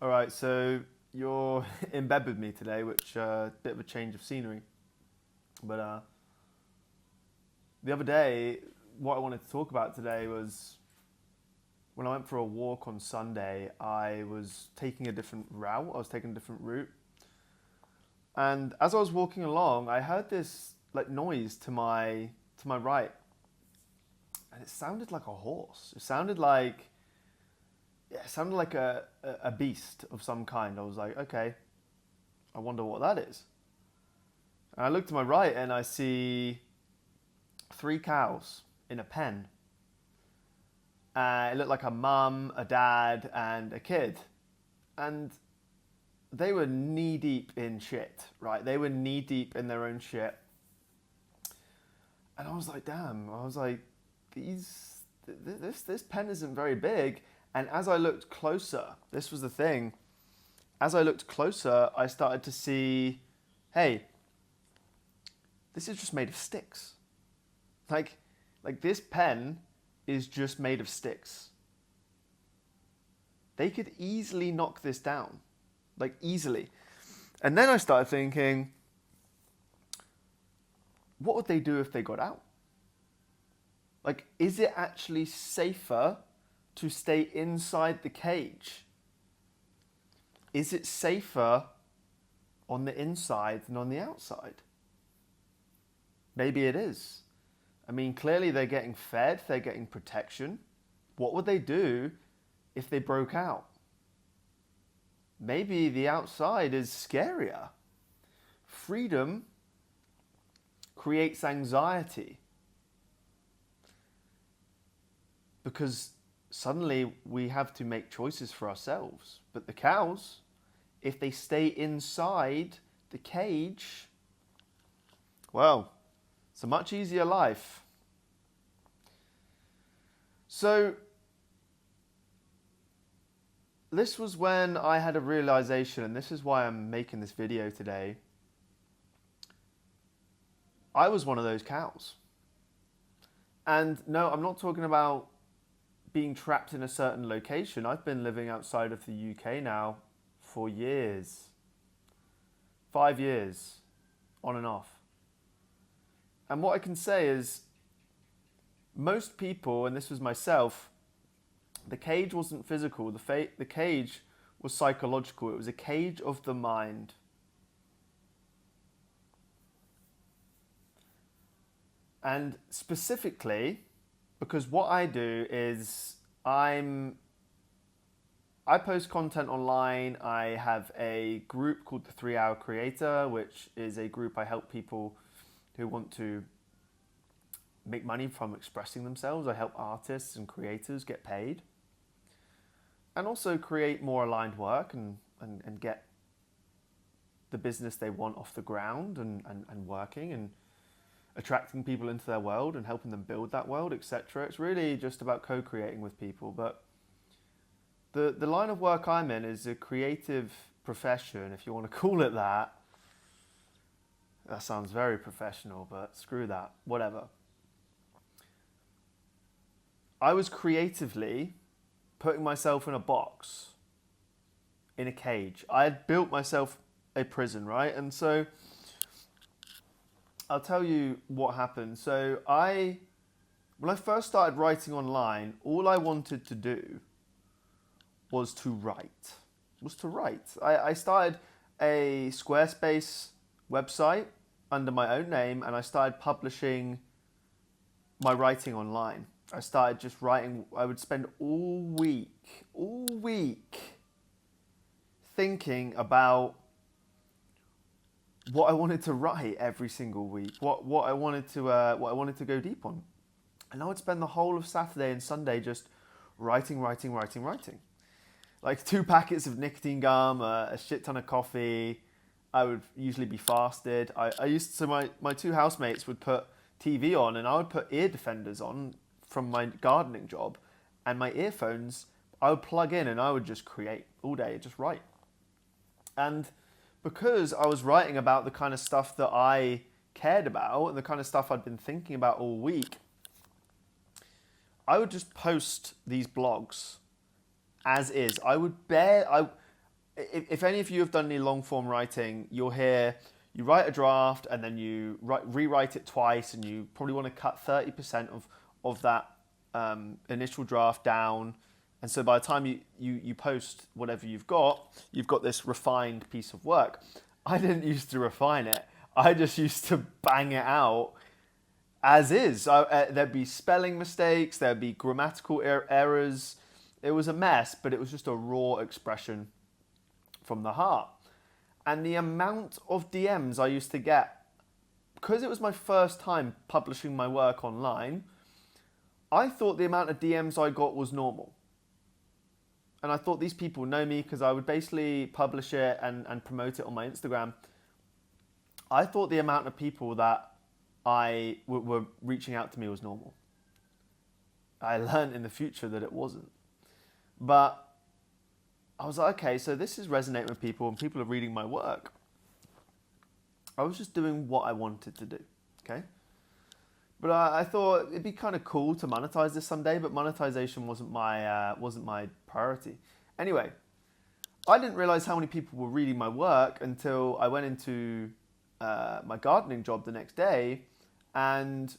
All right, so you're in bed with me today, which bit of a change of scenery. But the other day, what I wanted to talk about today was when I went for a walk on Sunday. I was taking a different route. I was taking a different route, and as I was walking along, I heard this like noise to my right, and it sounded like a horse. It sounded like a beast of some kind. I was like, okay, I wonder what that is. And I look to my right and I see three cows in a pen. It looked like a mum, a dad, and a kid. And they were knee deep in shit, right? They were knee deep in their own shit. And I was like, damn. I was like, this pen isn't very big. And as I looked closer, this was the thing. As I looked closer, I started to see, hey, this is just made of sticks. Like this pen is just made of sticks. They could easily knock this down, like easily. And then I started thinking, what would they do if they got out? Like, is it actually safer to stay inside the cage? Is it safer on the inside than on the outside? Maybe it is. I mean, clearly they're getting fed, they're getting protection. What would they do if they broke out? Maybe the outside is scarier. Freedom creates anxiety because suddenly we have to make choices for ourselves. But the cows, if they stay inside the cage, well, it's a much easier life. So this was when I had a realization, and this is why I'm making this video today. I was one of those cows. And no, I'm not talking about being trapped in a certain location. I've been living outside of the UK now for years. 5 years, on and off. And what I can say is, most people, and this was myself, the cage wasn't physical. The cage was psychological. It was a cage of the mind. And specifically, because what I do is I post content online. I have a group called the 3 Hour Creator, which is a group I help people who want to make money from expressing themselves. I help artists and creators get paid and also create more aligned work and get the business they want off the ground and working and attracting people into their world and helping them build that world, etc. It's really just about co-creating with people. But the line of work I'm in is a creative profession, if you want to call it that. That sounds very professional, but screw that, whatever. I was creatively putting myself in a box, in a cage. I had built myself a prison, right? And so I'll tell you what happened. So when I first started writing online, all I wanted to do was to write. I started a Squarespace website under my own name, and I started publishing my writing online. I started just writing. I would spend all week thinking about what I wanted to write every single week, what I wanted to go deep on. And I would spend the whole of Saturday and Sunday just writing. Like 2 packets of nicotine gum, a shit ton of coffee. I would usually be fasted. My 2 housemates would put TV on, and I would put ear defenders on from my gardening job, and my earphones I would plug in and I would just create all day, just write. And because I was writing about the kind of stuff that I cared about and the kind of stuff I'd been thinking about all week, I would just post these blogs as is. if any of you have done any long form writing, you'll hear you write a draft and then you rewrite it twice, and you probably want to cut 30% of that initial draft down. And so by the time you post whatever you've got this refined piece of work. I didn't used to refine it. I just used to bang it out as is. There'd be spelling mistakes, there'd be grammatical errors. It was a mess, but it was just a raw expression from the heart. And the amount of DMs I used to get, because it was my first time publishing my work online, I thought the amount of DMs I got was normal. And I thought these people know me because I would basically publish it and promote it on my Instagram. I thought the amount of people that were reaching out to me was normal. I learned in the future that it wasn't. But I was like, okay, so this is resonating with people and people are reading my work. I was just doing what I wanted to do, okay? But I thought it'd be kind of cool to monetize this someday, but monetization wasn't my priority. Anyway, I didn't realize how many people were reading my work until I went into my gardening job the next day, and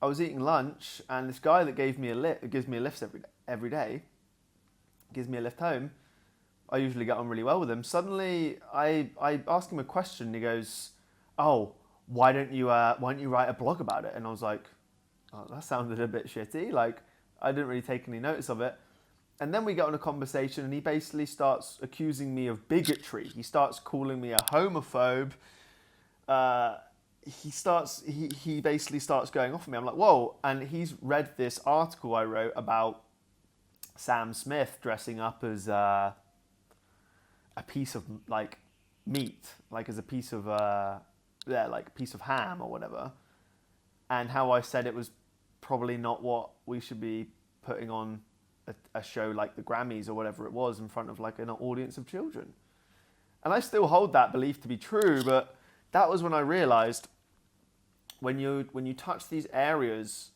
I was eating lunch, and this guy that gives me a lift every day, gives me a lift home. I usually get on really well with him. Suddenly, I ask him a question, and he goes, "Oh, why don't you write a blog about it?" And I was like, oh, that sounded a bit shitty. Like, I didn't really take any notice of it. And then we get on a conversation, and he basically starts accusing me of bigotry. He starts calling me a homophobe. He basically starts going off on me. I'm like, whoa. And he's read this article I wrote about Sam Smith dressing up as a piece of like meat, like as a piece of like a piece of ham or whatever, and how I said it was probably not what we should be putting on a show like the Grammys or whatever it was in front of like an audience of children. And I still hold that belief to be true, but that was when I realized when you touch these areas,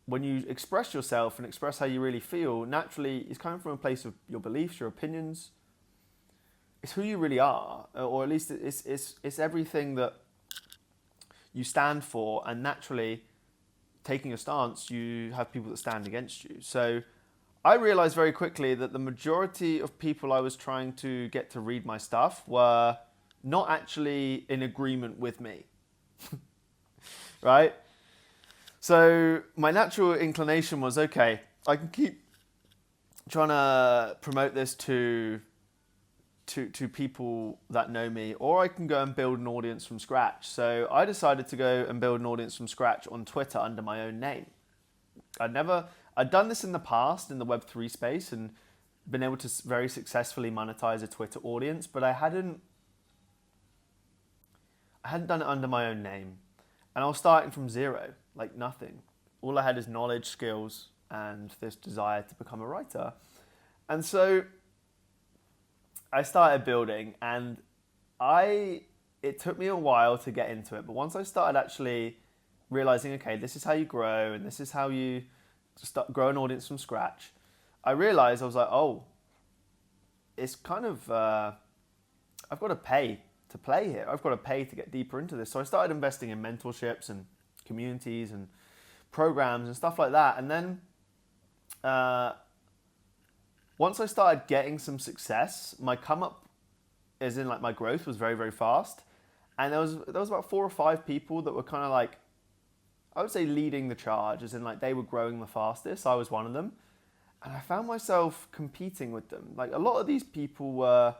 when you express yourself and express how you really feel, naturally it's coming from a place of your beliefs, your opinions. It's who you really are, or at least it's everything that you stand for, and naturally, taking a stance, you have people that stand against you. So I realized very quickly that the majority of people I was trying to get to read my stuff were not actually in agreement with me, right? So my natural inclination was, okay, I can keep trying to promote this to people that know me, or I can go and build an audience from scratch. So I decided to go and build an audience from scratch on Twitter under my own name. I'd done this in the past in the Web3 space and been able to very successfully monetize a Twitter audience, but I hadn't done it under my own name. And I was starting from zero, like nothing. All I had is knowledge, skills, and this desire to become a writer. And so I started building, and it took me a while to get into it, but once I started actually realizing, okay, this is how you grow, and this is how you start grow an audience from scratch, I realized, I was like, oh, it's kind of, I've got to pay to play here. I've got to pay to get deeper into this. So I started investing in mentorships and communities and programs and stuff like that. And then once I started getting some success, my come up, as in like my growth, was very, very fast. And there was about 4 or 5 people that were kind of like, I would say leading the charge, as in like they were growing the fastest. I was one of them. And I found myself competing with them. Like a lot of these people were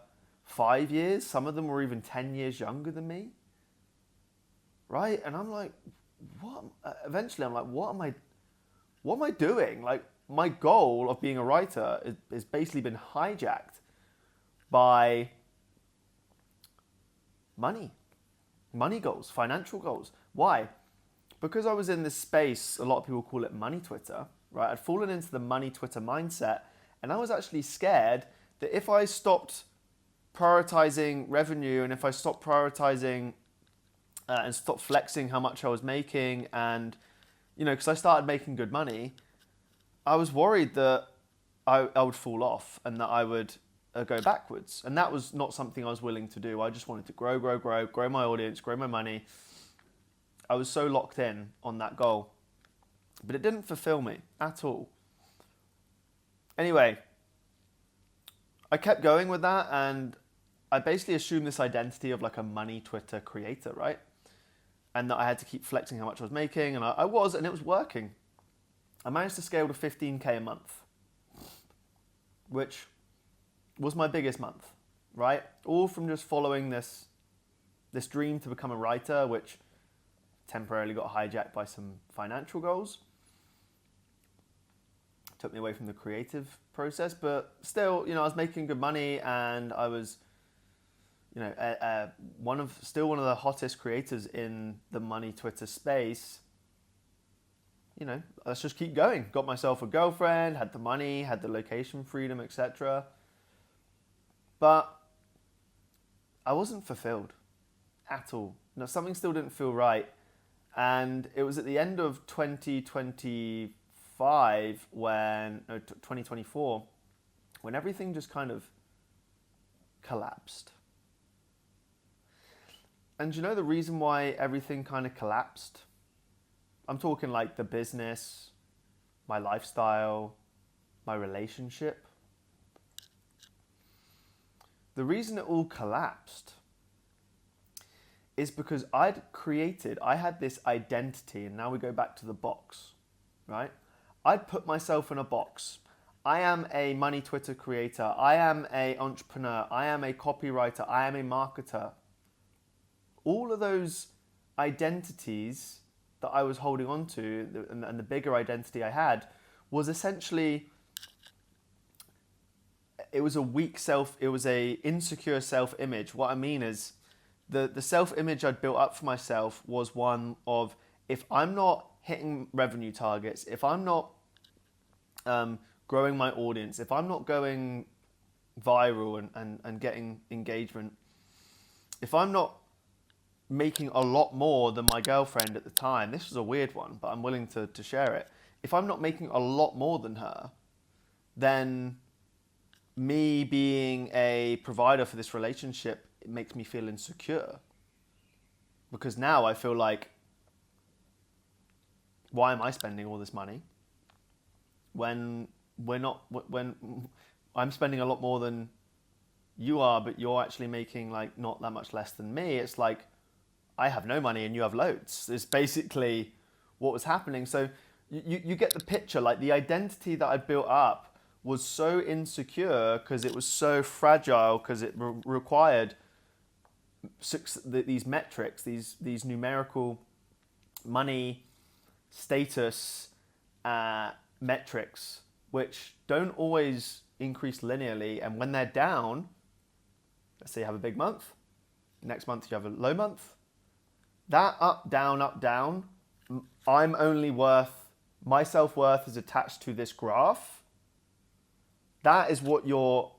5 years, some of them were even 10 years younger than me. Right? And I'm like, what? Eventually I'm like, what am I doing? Like my goal of being a writer is basically been hijacked by money goals, financial goals. Why? Because I was in this space, a lot of people call it money Twitter, right? I'd fallen into the money Twitter mindset, and I was actually scared that if I stopped prioritizing revenue, and if I stopped prioritizing and stopped flexing how much I was making, and, you know, because I started making good money, I was worried that I would fall off and that I would go backwards. And that was not something I was willing to do. I just wanted to grow my audience, grow my money. I was so locked in on that goal. But it didn't fulfill me at all. Anyway, I kept going with that, and I basically assumed this identity of like a money Twitter creator, right? And that I had to keep flexing how much I was making, and I was, and it was working. I managed to scale to 15K a month, which was my biggest month, right? All from just following this dream to become a writer, which temporarily got hijacked by some financial goals. Took me away from the creative process, but still, I was making good money, and I was, one of the hottest creators in the money Twitter space. Let's just keep going. Got myself a girlfriend, had the money, had the location freedom, etc. But I wasn't fulfilled at all. Something still didn't feel right. And it was at the end of 2024, when everything just kind of collapsed. And the reason why everything kind of collapsed? I'm talking like the business, my lifestyle, my relationship. The reason it all collapsed is because I had this identity, and now we go back to the box, right? I'd put myself in a box. I am a money Twitter creator. I am an entrepreneur. I am a copywriter. I am a marketer. All of those identities that I was holding on to, and the bigger identity I had, was essentially, it was a insecure self-image. What I mean is, the self-image I'd built up for myself was one of, if I'm not hitting revenue targets, if I'm not growing my audience, if I'm not going viral and getting engagement, if I'm not making a lot more than my girlfriend at the time, this was a weird one, but I'm willing to share it. If I'm not making a lot more than her, then me being a provider for this relationship, it makes me feel insecure. Because now I feel like, why am I spending all this money when I'm spending a lot more than you are, but you're actually making like not that much less than me? It's like, I have no money and you have loads. It's basically what was happening. So you get the picture. Like, the identity that I built up was so insecure because it was so fragile, because it required these metrics, these numerical money status metrics, which don't always increase linearly. And when they're down, let's say you have a big month, next month you have a low month, that up, down, I'm only my self-worth is attached to this graph. That is what your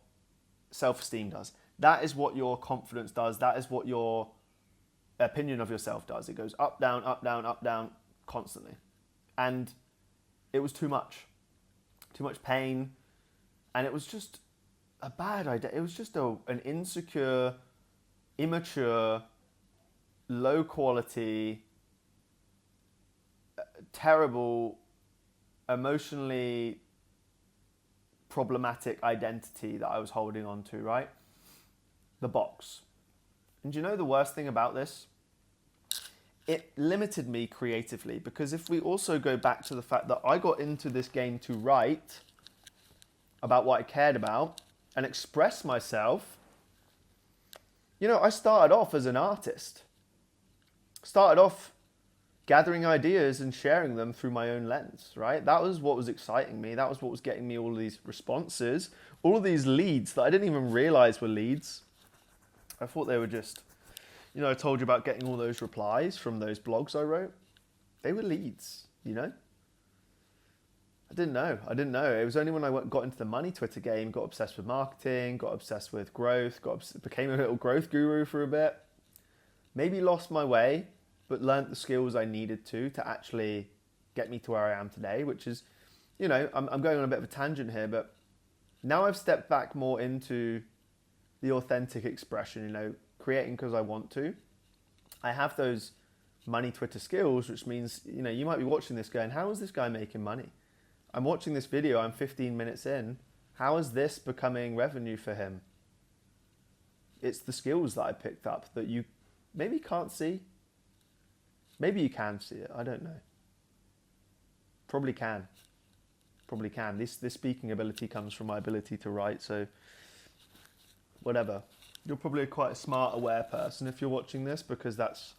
self-esteem does. That is what your confidence does. That is what your opinion of yourself does. It goes up, down, constantly. And it was too much pain. And it was just a bad idea. It was just an insecure, immature, low quality, terrible, emotionally problematic identity that I was holding on to, right? The box. And the worst thing about this? It limited me creatively, because if we also go back to the fact that I got into this game to write about what I cared about and express myself, I started off as an artist. Started off gathering ideas and sharing them through my own lens, right? That was what was exciting me. That was what was getting me all of these responses, all of these leads that I didn't even realize were leads. I thought they were just, I told you about getting all those replies from those blogs I wrote. They were leads, I didn't know. It was only when I got into the money Twitter game, got obsessed with marketing, got obsessed with growth, became a little growth guru for a bit. Maybe lost my way, but learned the skills I needed to actually get me to where I am today, which is, I'm going on a bit of a tangent here, but, Now I've stepped back more into the authentic expression, creating because I want to. I have those money Twitter skills, which means, you might be watching this going, how is this guy making money? I'm watching this video, I'm 15 minutes in. How is this becoming revenue for him? It's the skills that I picked up that you maybe can't see. Maybe you can see it, I don't know. Probably can. This speaking ability comes from my ability to write, so whatever. You're probably quite a smart, aware person if you're watching this, because that's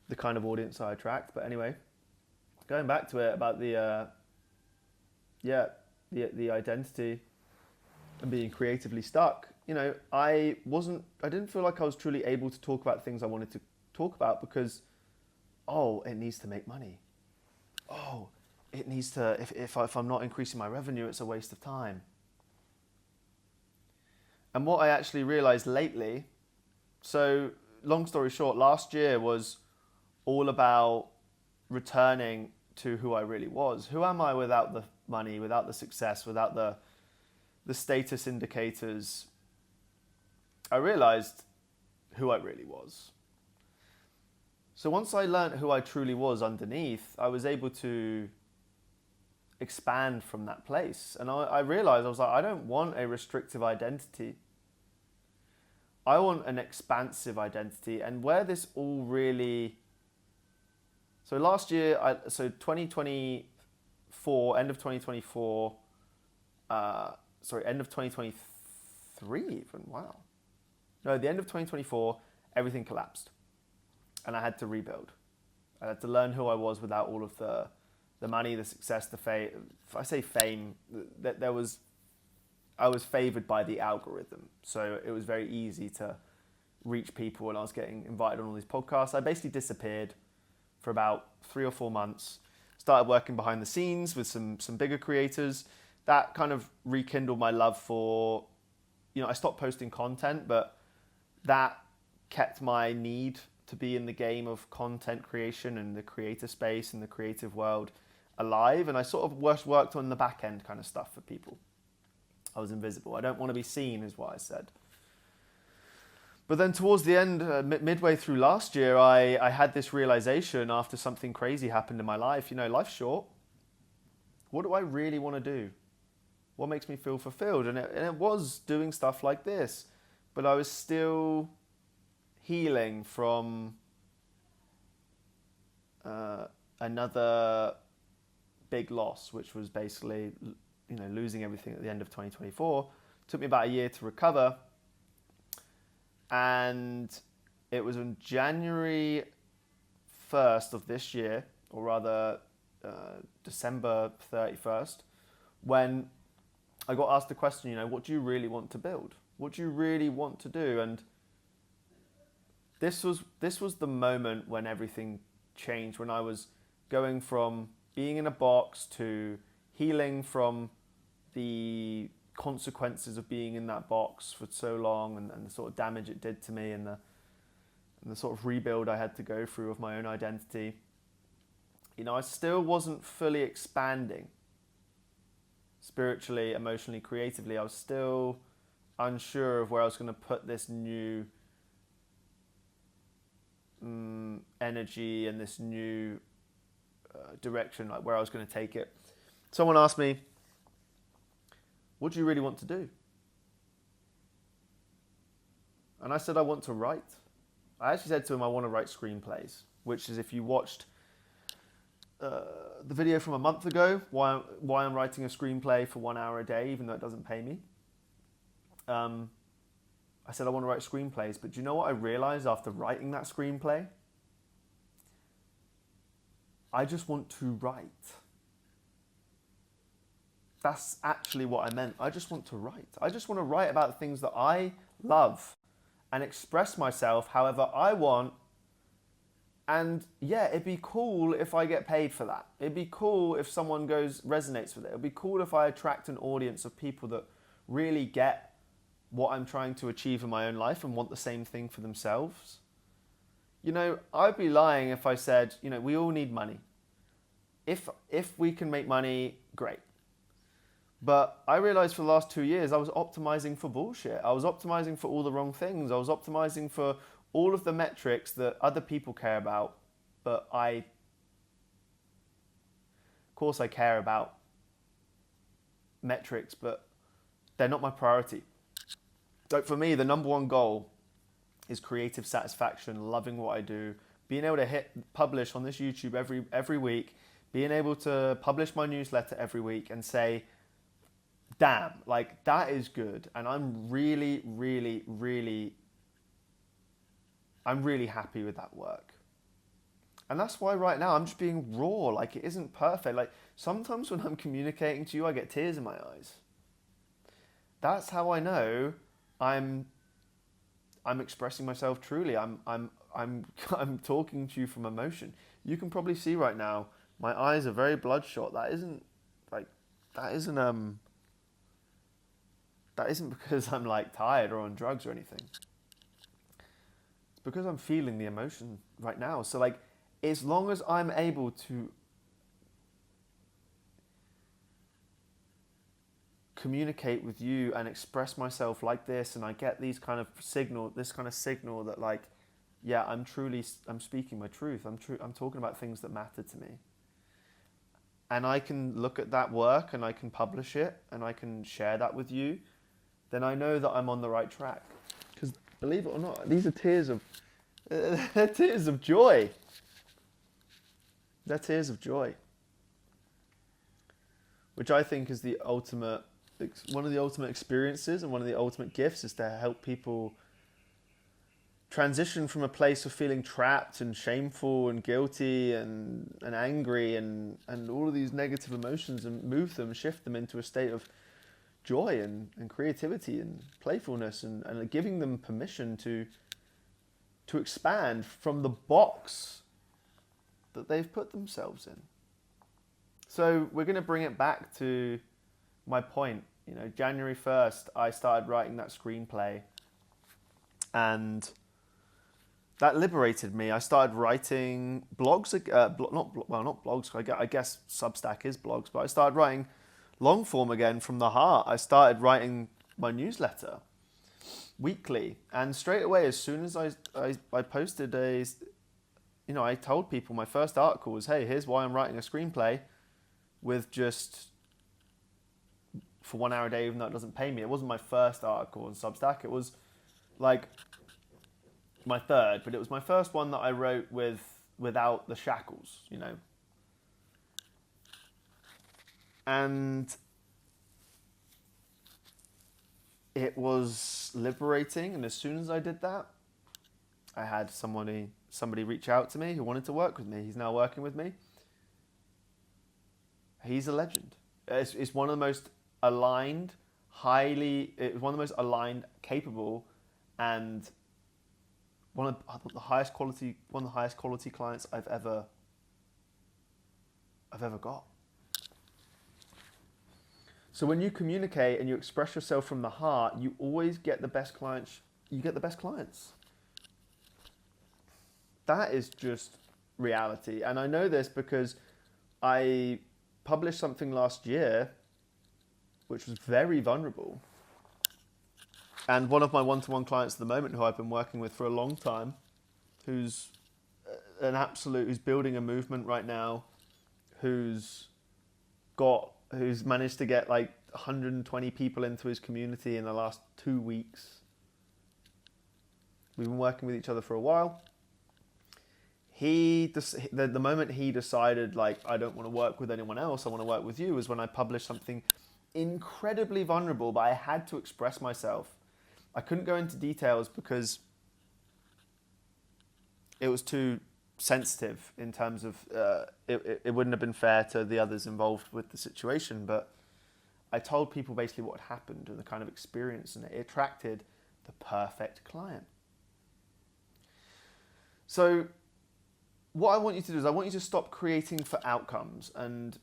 the kind of audience I attract. But anyway, going back to it about the identity and being creatively stuck. I didn't feel like I was truly able to talk about things I wanted to talk about because, it needs to make money. It needs to, if I'm not increasing my revenue, it's a waste of time. And what I actually realized lately, so long story short, last year was all about returning to who I really was. Who am I without the money, without the success, without the status indicators? I realized who I really was. So once I learned who I truly was underneath, I was able to expand from that place. And I realized, I was like, I don't want a restrictive identity. I want an expansive identity. And where this all really... So last year, 2024, end of 2024, end of 2023 even, wow. No, the end of 2024, everything collapsed. And I had to rebuild. I had to learn who I was without all of the money, the success, the fame. If I say fame, I was favored by the algorithm. So it was very easy to reach people when I was getting invited on all these podcasts. I basically disappeared for about 3 or 4 months. Started working behind the scenes with some bigger creators. That kind of rekindled my love for, I stopped posting content, but that kept my need to be in the game of content creation and the creator space and the creative world alive. And I sort of worked on the back end kind of stuff for people. I was invisible. I don't want to be seen is what I said. But then towards the end, midway through last year, I had this realization after something crazy happened in my life. Life's short. What do I really want to do? What makes me feel fulfilled? And it was doing stuff like this. But I was still healing from another big loss, which was basically, losing everything at the end of 2024. Took me about a year to recover. And it was on January 1st of this year, or rather December 31st, when I got asked the question, what do you really want to build? What do you really want to do? And this was the moment when everything changed, when I was going from being in a box to healing from the consequences of being in that box for so long and the sort of damage it did to me and the sort of rebuild I had to go through of my own identity. I still wasn't fully expanding spiritually, emotionally, creatively. I was still unsure of where I was going to put this new energy and this new direction, like where I was going to take it. Someone asked me, what do you really want to do? And I said, I want to write. I actually said to him, I want to write screenplays, which is, if you watched the video from a month ago, why I'm writing a screenplay for 1 hour a day, even though it doesn't pay me. I said, I want to write screenplays. But do you know what I realized after writing that screenplay? I just want to write. That's actually what I meant. I just want to write. I just want to write about the things that I love and express myself however I want. And yeah, it'd be cool if I get paid for that. It'd be cool if someone resonates with it. It'd be cool if I attract an audience of people that really get what I'm trying to achieve in my own life and want the same thing for themselves. I'd be lying if I said, we all need money. If we can make money, great. But I realized for the last 2 years, I was optimizing for bullshit. I was optimizing for all the wrong things. I was optimizing for all of the metrics that other people care about. But of course, I care about metrics, but they're not my priority. Like for me, the number one goal is creative satisfaction, loving what I do, being able to publish on this YouTube every week, being able to publish my newsletter every week and say, damn, like that is good. And I'm really, really, really, I'm really happy with that work. And that's why right now I'm just being raw. Like it isn't perfect. Like sometimes when I'm communicating to you, I get tears in my eyes. That's how I know I'm expressing myself truly. I'm talking to you from emotion. You can probably see right now my eyes are very bloodshot. That isn't because I'm like tired or on drugs or anything. It's because I'm feeling the emotion right now. So like, as long as I'm able to communicate with you and express myself like this, and I get this kind of signal that like, yeah, I'm speaking my truth. I'm talking about things that matter to me. And I can look at that work and I can publish it and I can share that with you, then I know that I'm on the right track. Because believe it or not, these are tears of joy. They're tears of joy. Which I think is one of the ultimate experiences and one of the ultimate gifts, is to help people transition from a place of feeling trapped and shameful and guilty and angry and all of these negative emotions, and shift them into a state of joy and creativity and playfulness, and giving them permission to expand from the box that they've put themselves in. So we're going to bring it back to my point. January 1st, I started writing that screenplay, and that liberated me. I started writing blogs, not blogs. I guess Substack is blogs, but I started writing long form again from the heart. I started writing my newsletter weekly, and straight away, as soon as I posted I told people my first article was, hey, here's why I'm writing a screenplay with just for 1 hour a day, even though it doesn't pay me. It wasn't my first article on Substack. It was like my third, but it was my first one that I wrote without the shackles, And it was liberating. And as soon as I did that, I had somebody reach out to me who wanted to work with me. He's now working with me. He's a legend. It's one of the most aligned, capable, and one of the highest quality clients I've ever got. So when you communicate and you express yourself from the heart, you always get the best clients. You get the best clients. That is just reality. And I know this because I published something last year which was very vulnerable. And one of my one-to-one clients at the moment, who I've been working with for a long time, who's building a movement right now, who's managed to get like 120 people into his community in the last 2 weeks. We've been working with each other for a while. The moment he decided, like, I don't want to work with anyone else, I want to work with you, was when I published something incredibly vulnerable, but I had to express myself. I couldn't go into details because it was too sensitive in terms of it wouldn't have been fair to the others involved with the situation, but I told people basically what had happened and the kind of experience, and it attracted the perfect client. So what I want you to do is I want you to stop creating for outcomes. And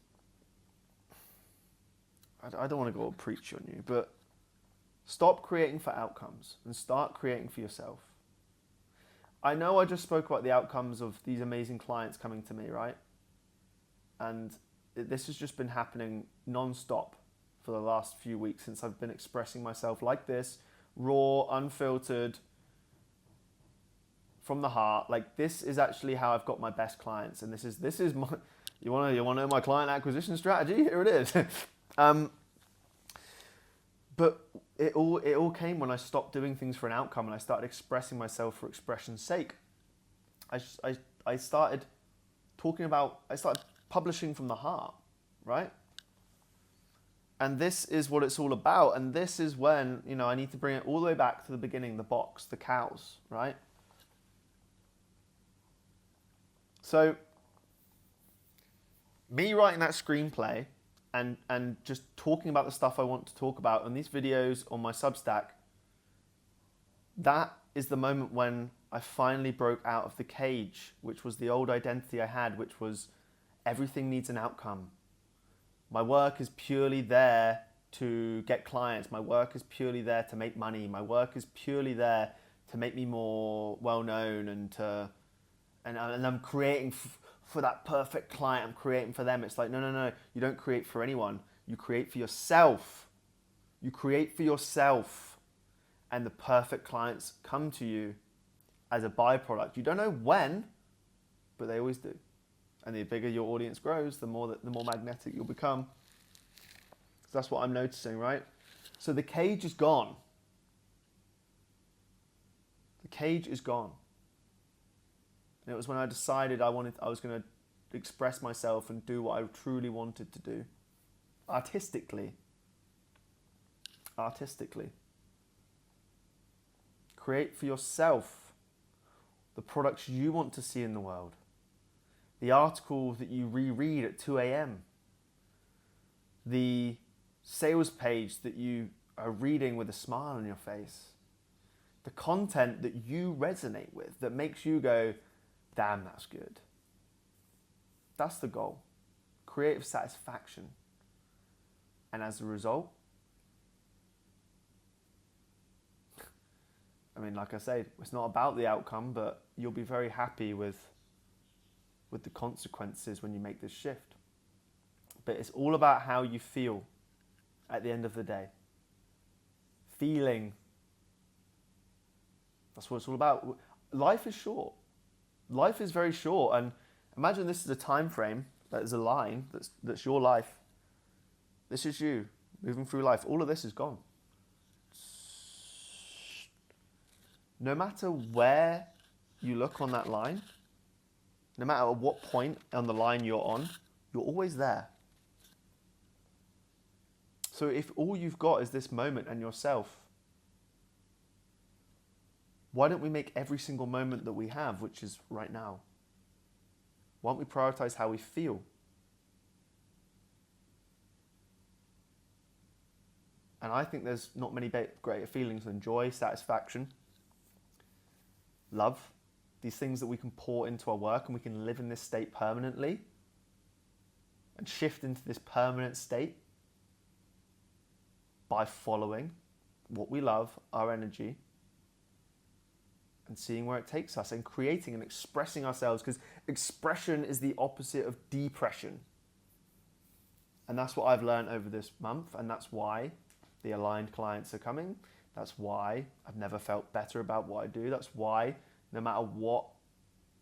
I don't want to go all preach on you, but stop creating for outcomes and start creating for yourself. I know I just spoke about the outcomes of these amazing clients coming to me, right? And this has just been happening non-stop for the last few weeks since I've been expressing myself like this, raw, unfiltered, from the heart. Like, this is actually how I've got my best clients, and this is my, you want to know my client acquisition strategy? Here it is. But it all came when I stopped doing things for an outcome and I started expressing myself for expression's sake. I started publishing from the heart, right? And this is what it's all about. And this is when, I need to bring it all the way back to the beginning, the box, the cows, right? So me writing that screenplay and just talking about the stuff I want to talk about on these videos on my Substack, that is the moment when I finally broke out of the cage, which was the old identity I had, which was everything needs an outcome. My work is purely there to get clients. My work is purely there to make money. My work is purely there to make me more well-known and I'm creating for that perfect client. I'm creating for them. It's like, no. You don't create for anyone. You create for yourself. You create for yourself. And the perfect clients come to you as a byproduct. You don't know when, but they always do. And the bigger your audience grows, the more magnetic you'll become. So that's what I'm noticing, right? So the cage is gone. The cage is gone. And it was when I decided I was going to express myself and do what I truly wanted to do. Artistically. Create for yourself the products you want to see in the world. The article that you reread at 2 a.m. The sales page that you are reading with a smile on your face. The content that you resonate with, that makes you go, damn, that's good. That's the goal. Creative satisfaction. And as a result, I mean, like I say, it's not about the outcome, but you'll be very happy with the consequences when you make this shift. But it's all about how you feel at the end of the day. Feeling. That's what it's all about. Life is short. Life is very short, and imagine this is a time frame, that is a line, that's your life. This is you, moving through life. All of this is gone. No matter where you look on that line, no matter at what point on the line you're on, you're always there. So if all you've got is this moment and yourself, why don't we make every single moment that we have, which is right now? Why don't we prioritize how we feel? And I think there's not many greater feelings than joy, satisfaction, love, these things that we can pour into our work, and we can live in this state permanently and shift into this permanent state by following what we love, our energy, and seeing where it takes us and creating and expressing ourselves, because expression is the opposite of depression. And that's what I've learned over this month, and that's why the aligned clients are coming. That's why I've never felt better about what I do. That's why no matter what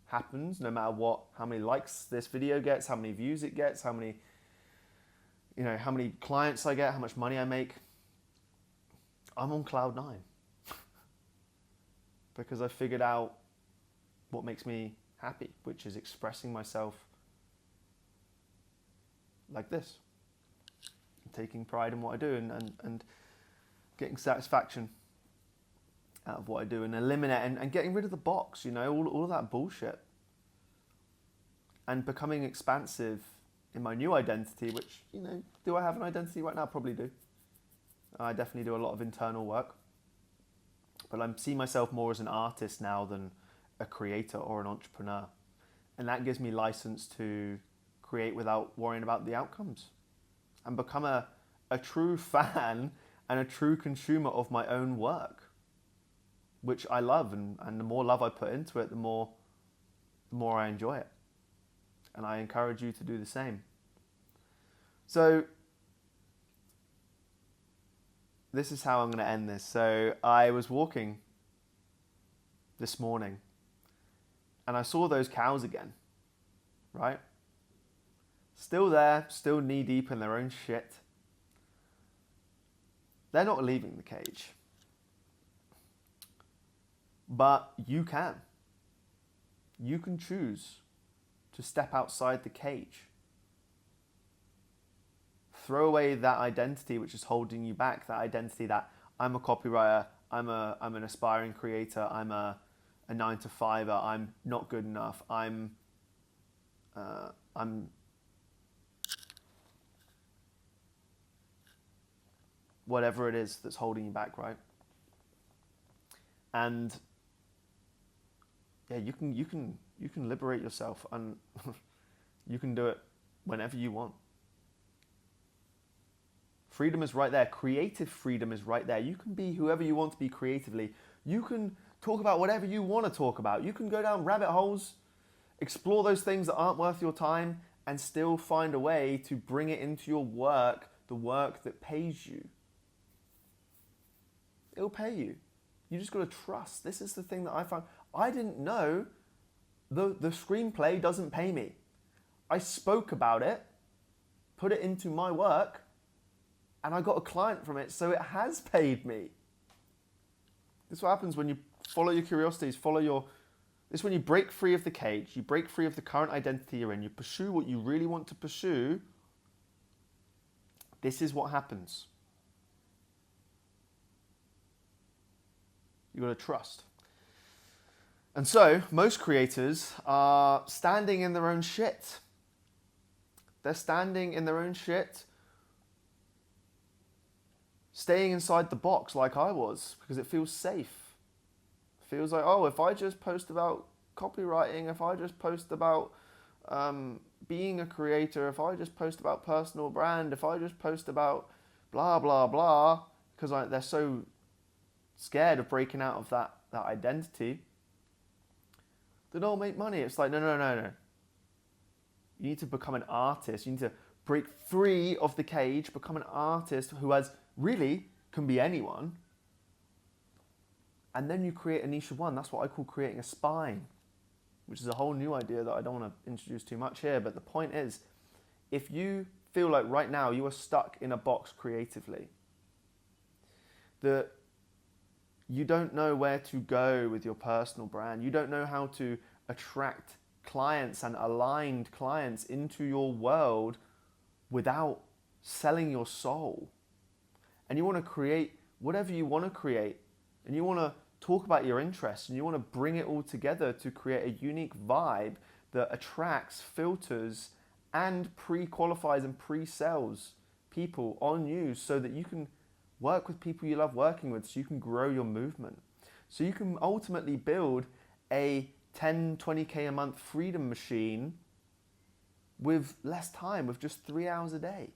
happens, no matter how many likes this video gets, how many views it gets, how many clients I get, how much money I make, I'm on cloud 9. Because I figured out what makes me happy, which is expressing myself like this. Taking pride in what I do and getting satisfaction out of what I do, and eliminate and getting rid of the box, all of that bullshit. And becoming expansive in my new identity, which, do I have an identity right now? Probably do. I definitely do a lot of internal work. But I see myself more as an artist now than a creator or an entrepreneur. And that gives me license to create without worrying about the outcomes. And become a true fan and a true consumer of my own work, which I love. And the more love I put into it, the more I enjoy it. And I encourage you to do the same. So this is how I'm going to end this. So I was walking this morning and I saw those cows again, right? Still there, still knee deep in their own shit. They're not leaving the cage. But you can. You can choose to step outside the cage. Throw away that identity which is holding you back, that identity that I'm a copywriter, I'm an aspiring creator, I'm a 9-to-5er, I'm not good enough, I'm whatever it is that's holding you back, right? And yeah, you can liberate yourself, and you can do it whenever you want. Freedom is right there. Creative freedom is right there. You can be whoever you want to be creatively. You can talk about whatever you want to talk about. You can go down rabbit holes, explore those things that aren't worth your time, and still find a way to bring it into your work, the work that pays you. It'll pay you. You just got to trust. This is the thing that I found. I didn't know the screenplay doesn't pay me. I spoke about it, put it into my work, and I got a client from it, so it has paid me. This is what happens when you follow your curiosities, this is when you break free of the cage, you break free of the current identity you're in, you pursue what you really want to pursue. This is what happens. You got to trust. And so, most creators are standing in their own shit. They're standing in their own shit, staying inside the box like I was, because it feels safe. It feels like, oh, if I just post about copywriting, if I just post about being a creator, if I just post about personal brand, if I just post about blah, blah, blah, because they're so scared of breaking out of that identity, then I'll make money. It's like, no. You need to become an artist. You need to break free of the cage, become an artist who can be anyone. And then you create a niche of one. That's what I call creating a spine, which is a whole new idea that I don't want to introduce too much here. But the point is, if you feel like right now you are stuck in a box creatively, that you don't know where to go with your personal brand, you don't know how to attract clients and aligned clients into your world without selling your soul, and you want to create whatever you want to create, and you want to talk about your interests, and you want to bring it all together to create a unique vibe that attracts, filters, and pre-qualifies and pre-sells people on you so that you can work with people you love working with, so you can grow your movement. So you can ultimately build a 10, 20K a month freedom machine with less time, with just 3 hours a day.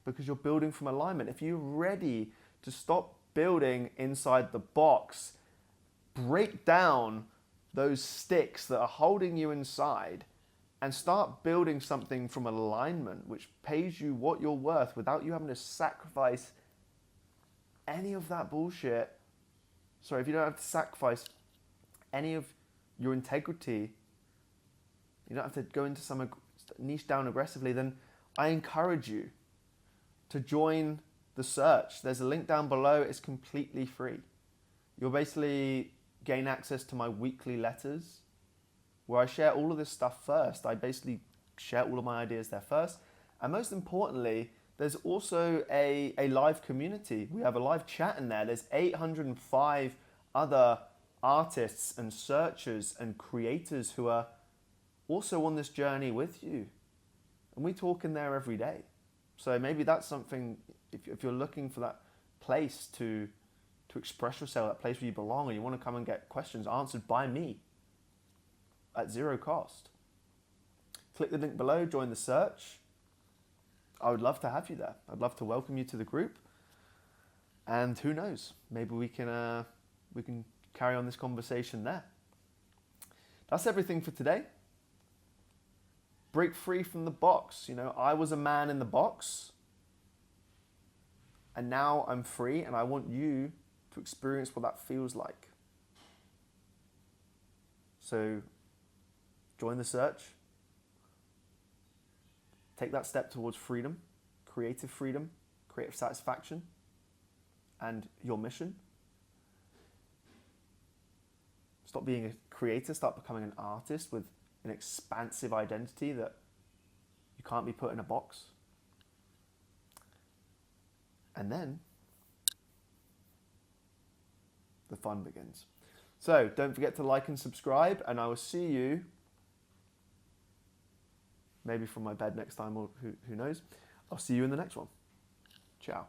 Because you're building from alignment. If you're ready to stop building inside the box, break down those sticks that are holding you inside, and start building something from alignment which pays you what you're worth without you having to sacrifice any of that bullshit. Sorry, if you don't have to sacrifice any of your integrity, you don't have to go into some niche down aggressively, then I encourage you to join the search. There's a link down below. It's completely free. You'll basically gain access to my weekly letters where I share all of this stuff first. I basically share all of my ideas there first. And most importantly, there's also a live community. We have a live chat in there. There's 805 other artists and searchers and creators who are also on this journey with you. And we talk in there every day. So maybe that's something, if you're looking for that place to express yourself, that place where you belong, and you want to come and get questions answered by me at zero cost, click the link below, join the search. I would love to have you there. I'd love to welcome you to the group. And who knows, maybe we can carry on this conversation there. That's everything for today. break free from the box. You know, I was a man in the box, and now I'm free, and I want you to experience what that feels like. So join the search. Take that step towards freedom, creative satisfaction, and your mission. Stop being a creator, start becoming an artist with an expansive identity that you can't be put in a box. And then the fun begins. So don't forget to like and subscribe, and I will see you maybe from my bed next time, or who knows. I'll see you in the next one. Ciao.